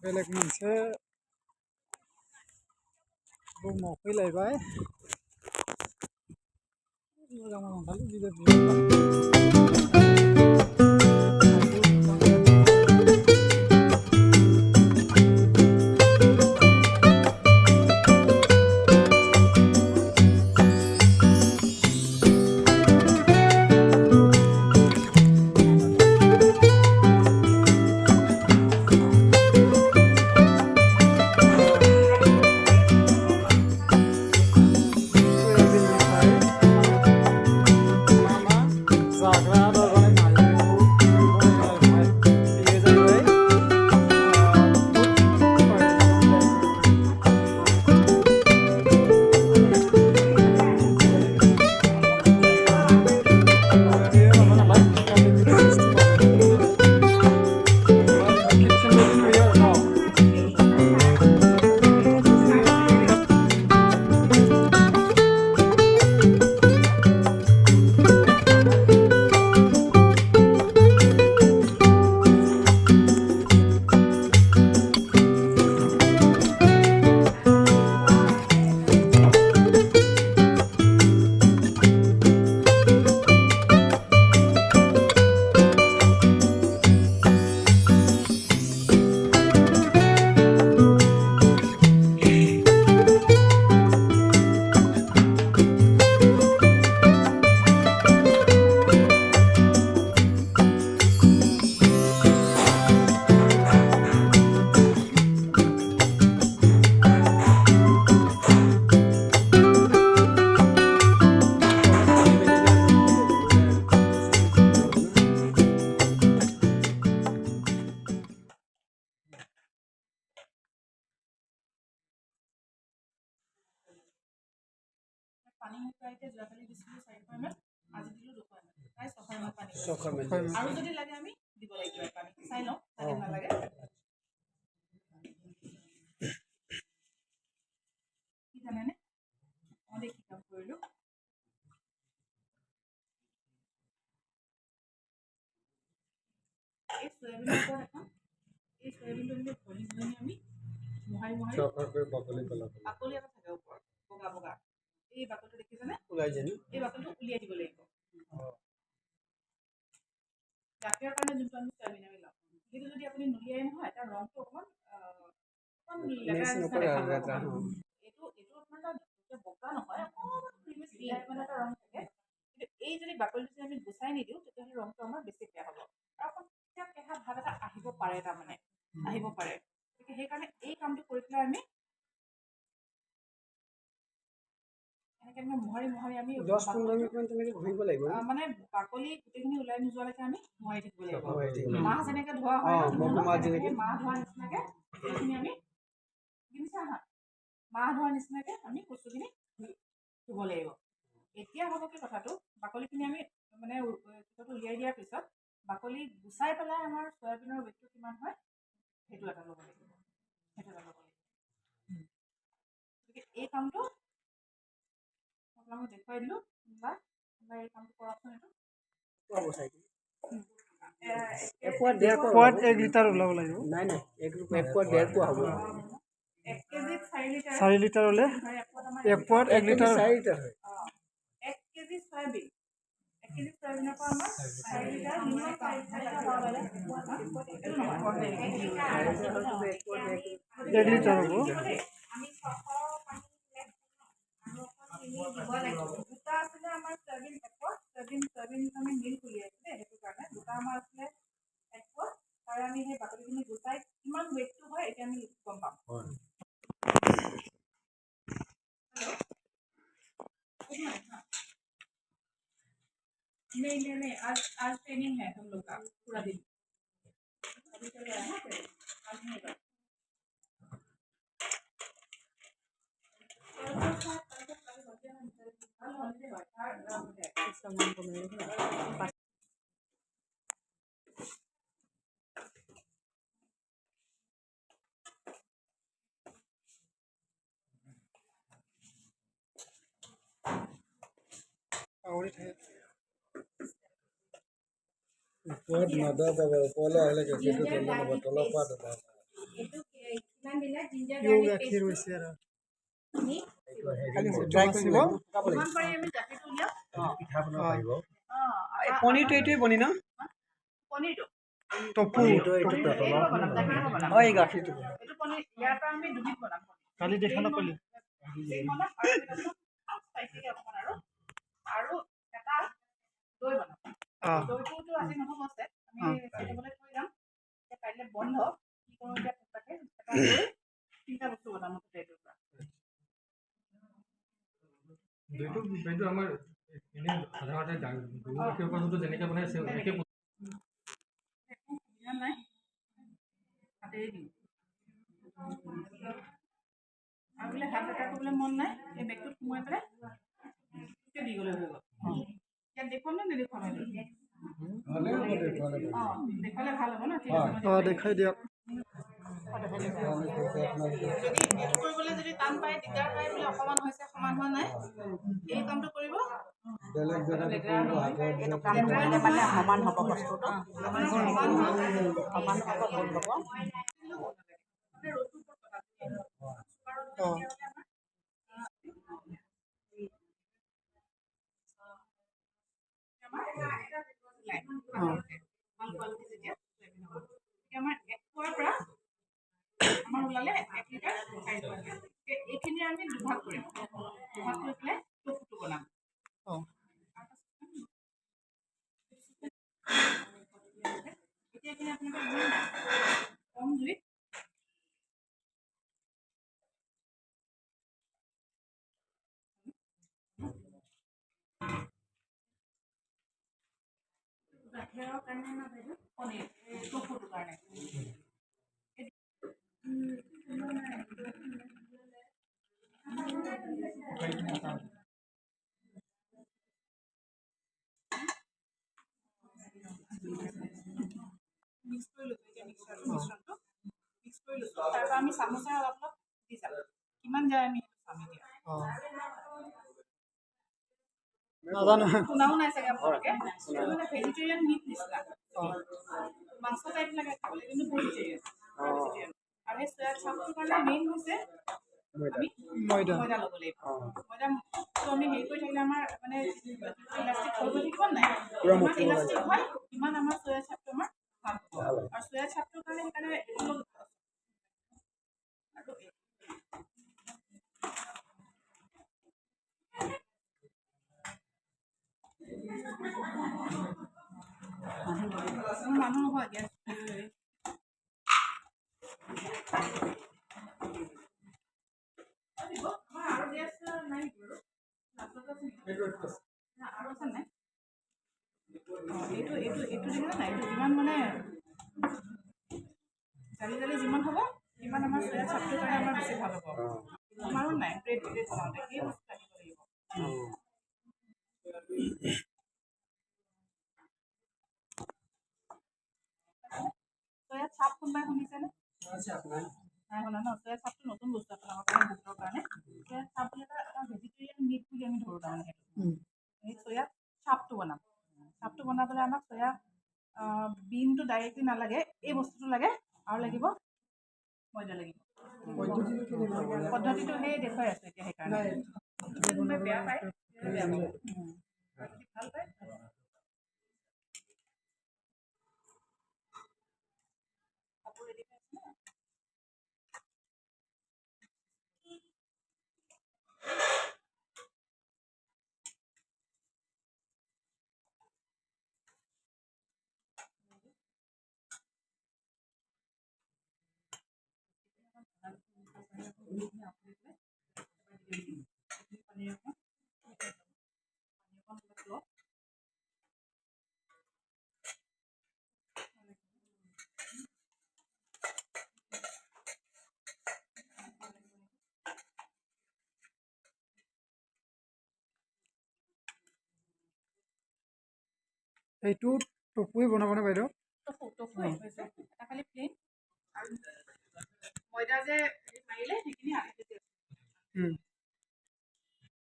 बेलेग मोनसे रुमाव फैलायबाय मोजां मोजांथारलै गिदिर পানী মুকাইতে যোৱাকালি দিছিলোঁ 400 ml আজি দিলোঁ 200 ml প্ৰায় 600 ml পানী আৰু যদি লাগে আমি দিব লাগিব পানী চাই লওঁ লাগে নালাগে কি জানেনে মই কি কাম কৰিলোঁ এই সয়াবিনৰ ওপৰত এখন এই সয়াবিনটো ভৰি ভৰি আমি মোহাৰি মোহাৰি বাকলি এটা থাকে ওপৰত বগা বগা এই বাকলটো দেখিছেনে ওলাই যায় এই বাকলটো উলিয়াই দিব লাগিব গাখীৰৰ কাৰণে যোনটো আমি সয়াবিন আমি লওঁ কিন্তু যদি আপুনি নুলিয়াই নহয় তাৰ ৰংটো অকণমান এইটো আপোনাৰ বগা নহয় অকণমান এটা ৰং থাকে কিন্তু এই যদি বাকলিটো যদি আমি গুচাই নিদিওঁ তেতিয়াহ'লে ৰংটো আমাৰ বেছি বেয়া হ'ব আৰু অকণ কেঁহা ভাৱ এটা আহিব পাৰে তাৰমানে আহিব পাৰে গতিকে সেইকাৰণে এই কামটো কৰি পেলাই আমি মোহাৰি মোহাৰি আমি 10-15 মিনিটমান তেনেকৈ ঘূৰিব লাগিব মানে বাকলি গোটেইখিনি ওলাই নোযোৱালৈকে আমি মোহাৰি থাকিব লাগিব মাছ যেনেকৈ ধোৱা হয় মাছ ধোৱা নিচিনাকৈ সেইখিনি আমি মাছ ধোৱা নিচিনাকৈ আমি বস্তুখিনি ধুব লাগিব এতিয়া হ'ব কি কথাটো বাকলিখিনি আমি মানে উলিয়াই দিয়াৰ পিছত বাকলি গুচাই পেলাই আমাৰ সয়াবিনৰ ৱেটটো কিমান হয় সেইটো এটা ল'ব লাগিব গতিকে এই কামটো আপোনালোকক দেখুৱাই দিলোঁ বা এই কামটো কৰকচোন এইটো 1 লিটাৰ ওলাব লাগিব নাই 1 পোৱা হ'ব 1 কেজিত 4 লিটাৰ হ'লে 1 পোৱাত 1 লিটাৰ 4 লিটাৰ হয় 1 কেজি সয়াবিন 1 কেজি সয়াবিনৰ পৰা আমাৰ 4 লিটাৰ মিনিমাম 4 লিটাৰ পাব লাগে এইটো নহয় 1 লিটাৰ হ'ব আমি 600 দুটা আছিলে আমাৰ সয়াবিন সয়াবিন আমি মিল উলিয়াইছোঁ সেইটো কাৰণে দুটা আমাৰ আছিলে 1 পোৱা আৰু আমি সেই বাকলিখিনি গুচাই কিমান ৱেটটো হয় এতিয়া আমি গম পাম नहीं आज ट्रेनिंग है हम लोग का पूरा दिन अभी चल रहा है ना आज नहीं होगा ওপৰত নদা পাব ওপৰলৈ আহিলে গাখীৰটো তললৈ হ'ব তলৰ পৰা জিঞ্জাৰ পিয়ৰ গাৰ্লিক গাখীৰ হৈছে আৰু পেষ্টটো খালি ড্ৰাই কৰিব যিমান পাৰি আমি গাখীৰটো উলিয়াওঁ পনীৰটো এইটোৱে বনি ন পনীৰটো টপু এই গাখীৰটো এইটো পনীৰ ইয়াৰ পৰা আমি দুবিধ বনাম কালি দেখা নাপালি বনাম আৰু স্পাইচিকে অকণমান আৰু এটা দৈ বনাম দৈটোতো আজি নহ'ব আছে আমি থৈ যাম এতিয়া কাইলৈ বন্ধ কি কৰোঁ এতিয়া তাকে এটা দৈ 3টা বস্তু বনাম এইটোৰ পৰা দৈটো আমাৰ এনে সাধাৰণতে গৰু গাখীৰৰ পৰা যোনটো যেনেকৈ বনাই একে একো সুবিধা নাই হাতেৰে দিওঁ আৰু বোলে হাত এটা কৰিবলৈ মন নাই এই বেগটোত সোমোৱাই পেলাই দি গ'লে হৈ গ'ল ইয়াত দেখুৱাম নে নেদেখুৱাম এইটো দেখুৱালে ভাল হ'ব ন ঠিক আছে দেখাই দিয়ক যদি এইটো কৰিবলৈ যদি টান পায় দিগদাৰ পায় বোলে অকণমান হৈছে সমান হোৱা নাই এই কামটো কৰিব মানে সমান হ'ব বস্তুটো সমান হ'ব গোল হ'ব আমাৰ 1 পোৱাৰ পৰা আমাৰ ওলালে 1 লিটাৰ 4 এইখিনি আমি দুভাগ কৰিম দুভাগ কৰি পেলাই টফুটো বনাম এতিয়া এইখিনি আপোনালোকে কম জুইত গাখীৰৰ কাৰণে না বাইদেউ পনীৰ টফুটোৰ কাৰণে মিক্স কৰি লৈছোঁ এতিয়া মিশ্ৰণটো মিক্স কৰি লৈছোঁ তাৰপৰা আমি চামুচেৰে অলপ অলপ দি যাম কিমান যায় আমি চাম এতিয়া নাজানো শুনাও নাই চাগে আপোনালোকে মানে ভেজিটেৰিয়ান মিট নিচিনা মাংস টাইপ লাগে খাবলৈ কিন্তু ভেজিটেৰিয়ান আৰু এই চয়া চাপটোৰ কাৰণে মেইন হৈছে আমি ময়দা ল'ব লাগিব ময়দাটো আমি হেৰি কৰি থাকিলে আমাৰ মানে ইলাষ্টিক হৈ গৈ থাকিব নাই যিমান ইলাষ্টিক হয় সিমান আমাৰ চয়া চাপটো আমাৰ ভাল হ'ব আৰু চয়া চাপটোৰ কাৰণে সেইকাৰণে মানুহ হয় গেছ আৰু গেছ নাই আৰু আছে নাই এইটো দেখিছে নাই এইটো যিমান মানে জালি জালি যিমান হ'ব সিমান আমাৰ চয়া চাপটোৰ কাৰণে আমাৰ বেছি ভাল হ'ব আমাৰো নাই ব্ৰেড বনাওঁতে এই বস্তু ৰাখিব লাগিব চয়া চাপ কোনোবাই শুনিছেনে নাই শুনা ন চয়া চাপটো নতুন বস্তু আপোনালোকৰ কাৰণে বুটৰ কাৰণে চয়া চাপ বুলি এটা ভেজিটেৰিয়ান মিট বুলি আমি ধৰোঁ তাৰমানে সেই চয়া চাপটো বনাম চাপটো বনাবলৈ আমাক চয়া বিনটো ডাইৰেক্টলি নালাগে এই বস্তুটো লাগে আৰু লাগিব ময়দা লাগিব পদ্ধতিটো সেই দেখুৱাই আছোঁ এতিয়া সেইকাৰণে কোনোবাই বেয়া পায় বেয়া পাব ভাল পায় কাপোৰ ৰেডি হৈ আছে ন এইটো টপুৱে বনাবনে বাইদেউ টফু হৈছে এটা খালি প্লেইন আৰু ময়দা যে মাৰিলে সেইখিনি আগে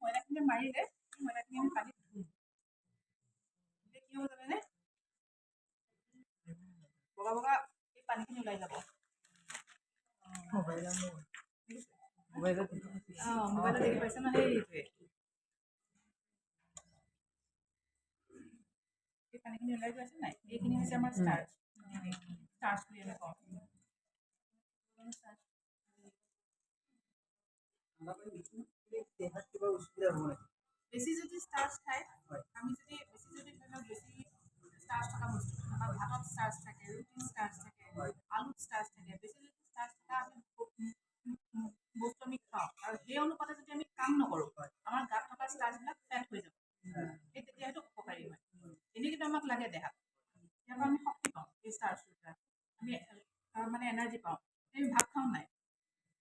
ময়দাখিনি মাৰিলে ময়দাখিনি আমি পানীত ধুম এতিয়া কি হ'ব জানেনে বগা বগা এই পানীখিনি ওলাই যাব মোবাইলত দেখি পাইছে নহয় সেইটোৱে এই পানীখিনি ওলাই গৈ আছে নাই এইখিনি হৈছে আমাৰ ষ্টাৰ্চ ষ্টাৰ্চ বুলি আমি কওঁ বেছি যদি ষ্টাৰ্চ খায় আমি যদি বেছি যদি ধৰি লওক বেছি ষ্টাৰ্চ থকা বস্তু আমাৰ ভাতত ষ্টাৰ্চ থাকে ৰুটিত ষ্টাৰ্চ থাকে আলুত ষ্টাৰ্চ থাকে বেছি যদি ষ্টাৰ্চ থকা আমি বস্তু আমি খাওঁ আৰু সেই অনুপাতে যদি আমি কাম নকৰোঁ আমাৰ গাত থকা ষ্টাৰ্চবিলাক ফেট হৈ যাব সেই তেতিয়া সেইটো উপকাৰী হয় এনেই কিন্তু আমাক লাগে দেহাত ইয়াৰ পৰা আমি শক্তি পাওঁ এই ষ্টাৰ্চটোৰ পৰা আমি মানে এনাৰ্জি পাওঁ আমি ভাত খাওঁ নাই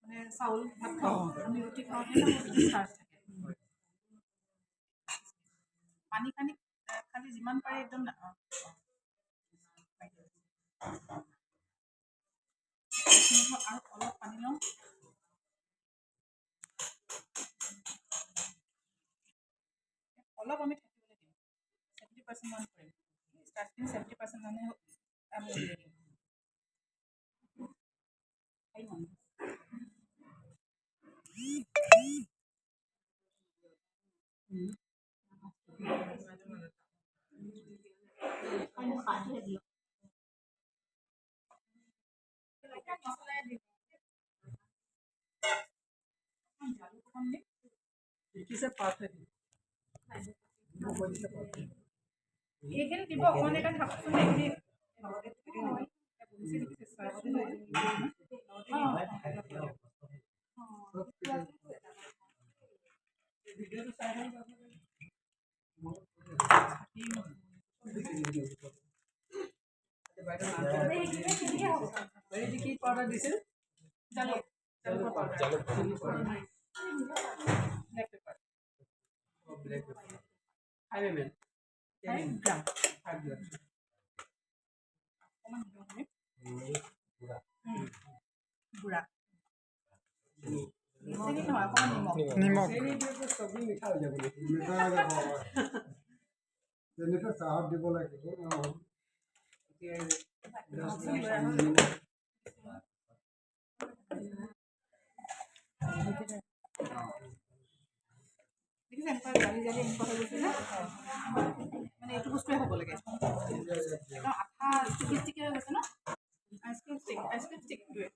মানে চাউল ভাত খাওঁ আমি ৰুটি খাওঁ সেইটো বস্তু ষ্টাৰ্চ থাকে পানী খালি যিমান পাৰে একদম আৰু অলপ পানী লওঁ অলপ আমি থাকিবলৈ দিওঁ 70% মান কৰিম ষ্টাৰ্টিং 70% মানে আমি উলিয়াই দিম এইখিনি দিব অকণমান এটা থাকচোন এইখিনি কি পাউডাৰ দিছিল জালুক জালুকৰ পাউডাৰ ব্লেক পেপাৰ 5 ml 10 গ্ৰাম 5 গ্ৰাম অকণমান গুড়া চেনি নহয় অকণমান নিমখ চব্জি মিঠা হৈ যাব তেনেকৈ চাহত দিব লাগিব দেখিছে এনেকুৱা জালি জালি এনেকুৱা হৈ গৈছে যে মানে এইটো বস্তুৱে হ'ব লাগে একদম আঠা ষ্টিকি হৈ গৈছে ন আইচক্ৰীম ষ্টিকটোৱে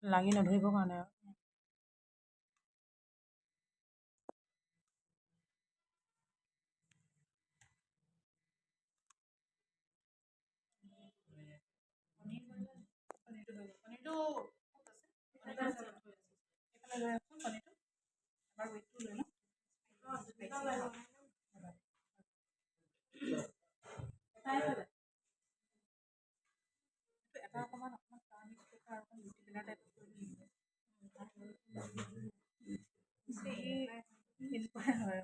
লাগি নধৰিবৰ কাৰণে পনীৰটো এইফালে লৈ আছোঁ পনীৰটো এবাৰ ৱেইটটো লৈ লওঁ এটা অকণমান লুটি পেলা টাইপ এনেকুৱাই হয়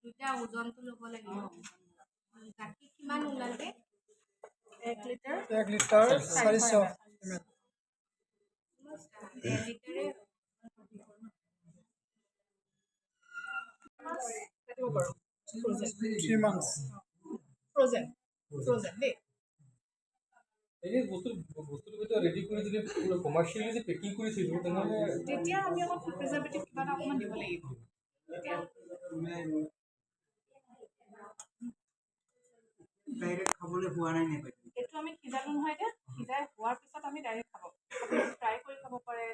দুটা ওজনটো ল'ব লাগিব গাখীৰ কিমান ওলালে 1 litre 1 litre 400 ml 1 লিটাৰে 3 months frozen দেই এই বস্তুটো ৰেডি কৰি যদি কমাৰ্চিয়েলি যে পেকিং কৰিছিল তেনেহ'লে তেতিয়া আমি অকণ ফুড প্ৰিজাৰ্ভেটিভ কিবা এটা অকণমান দিব লাগিব তেতিয়া ডাইৰেক্ট খাবলৈ হোৱা নাই নে এইটো আমি সিজালো নহয় এতিয়া সিজাই হোৱাৰ পিছত আমি ডাইৰেক্ট খাব আপুনি ট্ৰাই কৰি খাব পাৰে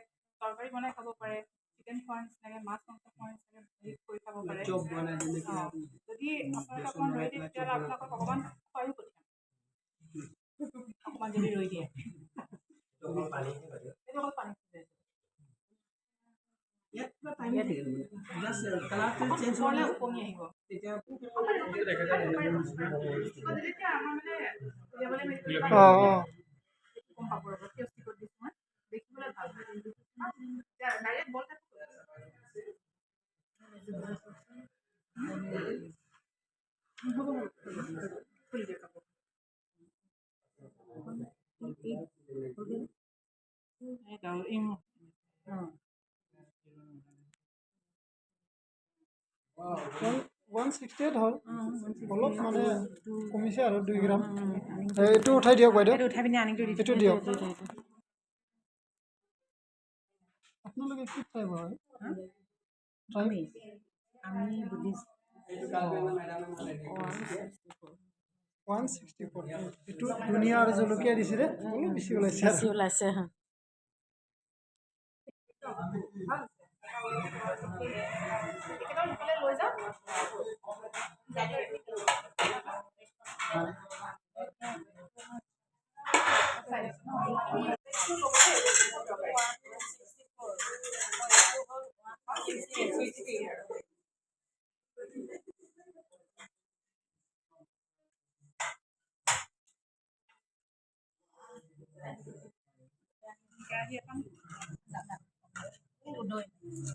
বনাই খাব পাৰে, চিকেন খোৱাৰ নিচিনাকৈ মাছ মাংস খোৱাৰ নিচিনাকৈ হেৰি কৰি খাব পাৰে। চপ বনাই দিলে কিবা যদি আপোনালোকে অকণমান ৰৈ দিয়ে তেতিয়াহ'লে আপোনালোকক অকণমান খুৱাইও পঠিয়াম, অকণমান যদি ৰৈ দিয়ে। এইটো অকল পানী খুৱাই। ইয়াত কিবা টাইম থাকিল জাষ্ট কালাৰটো চেঞ্জ ওপৰলৈ হ'লে উপঙি আহিব। তেতিয়া যেতিয়া আমাৰ মানে উলিয়াবলৈ মেলি গম পাব ৰ'ব কিয় ষ্টিকত দিছোঁ মই, দেখিবলৈ ভাল ডাইৰেক্ট বল টাইপ খুলি দিয়ক কাপোৰ। ওৱান 168 হ'ল অলপ মানে কমিছে আৰু 2 গ্ৰাম এইটো উঠাই দিয়ক বাইদেউ উঠাই পিনি আনিটো এইটো দিয়ক আপোনালোকে কি ট্ৰাইব হয় আমি বুদ্ধিষ্ট 164 এইটো ধুনীয়া আৰু জলকীয়া দিছিলে অলপ বেছি ওলাইছে আৰু ওলাইছে লৈ যাওক।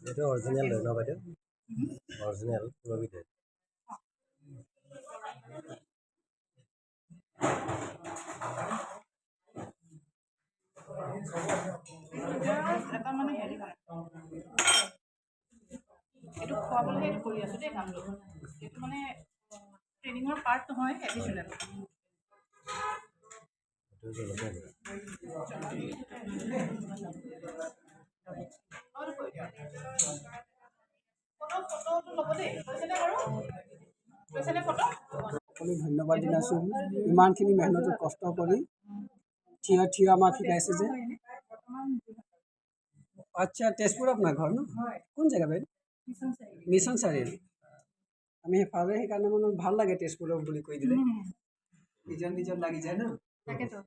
এইটো অৰিজিনেল লৈ ন বাইদেউ অৰিজিনেল ৰবি দে এটা মানে হেৰি হয় এইটো খোৱাবলৈ সেইটো কৰি আছোঁ দেই কামটো। এইটো মানে ট্ৰেইনিঙৰ পাৰ্ট নহয়, এডিশ্যনেল। ফটোটো ল'ব দেই, লৈছেনে বাৰু? লৈছেনে ফটো? সকলো ধন্যবাদ দিনাচোন ইমানখিনি মেহনতত কষ্ট কৰি থিয় আমাক শিকাইছে যে। আচ্ছা তেজপুৰ আপোনাৰ ঘৰ ন কোন জেগা বাইদেউ? মিছন চাৰিআলি। আমি সেইফালে সেইকাৰণে মানে ভাল লাগে তেজপুৰৰ বুলি কৈ দিলে নিজৰ লাগি যায় ন। তাকেতো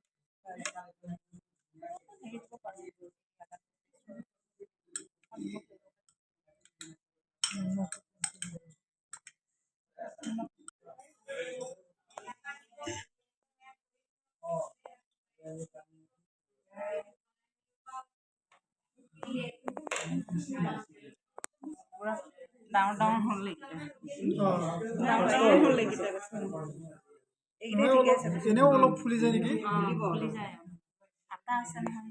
ডাঙৰ হ'ল এনেও অলপ ফুলি যায় নেকি আটা আছে নহয়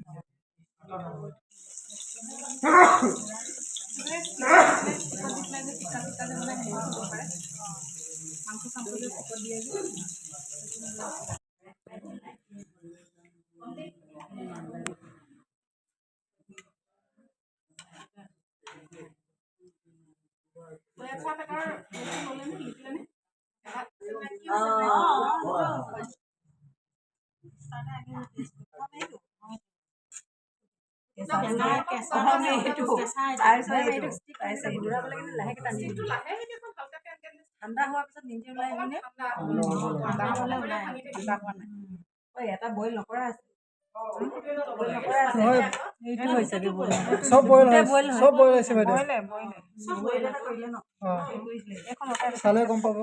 মাংস চাংস যে চিকট দিয়ে যে ঠাণ্ডা হোৱাৰ পিছত নিজে ওলাই আহিনে ঠাণ্ডা হ'লে ওলাই ঠাণ্ডা হোৱা নাই এটা বইল নকৰা আছে চব বইল হৈছে বাইদেউ চালে গম পাব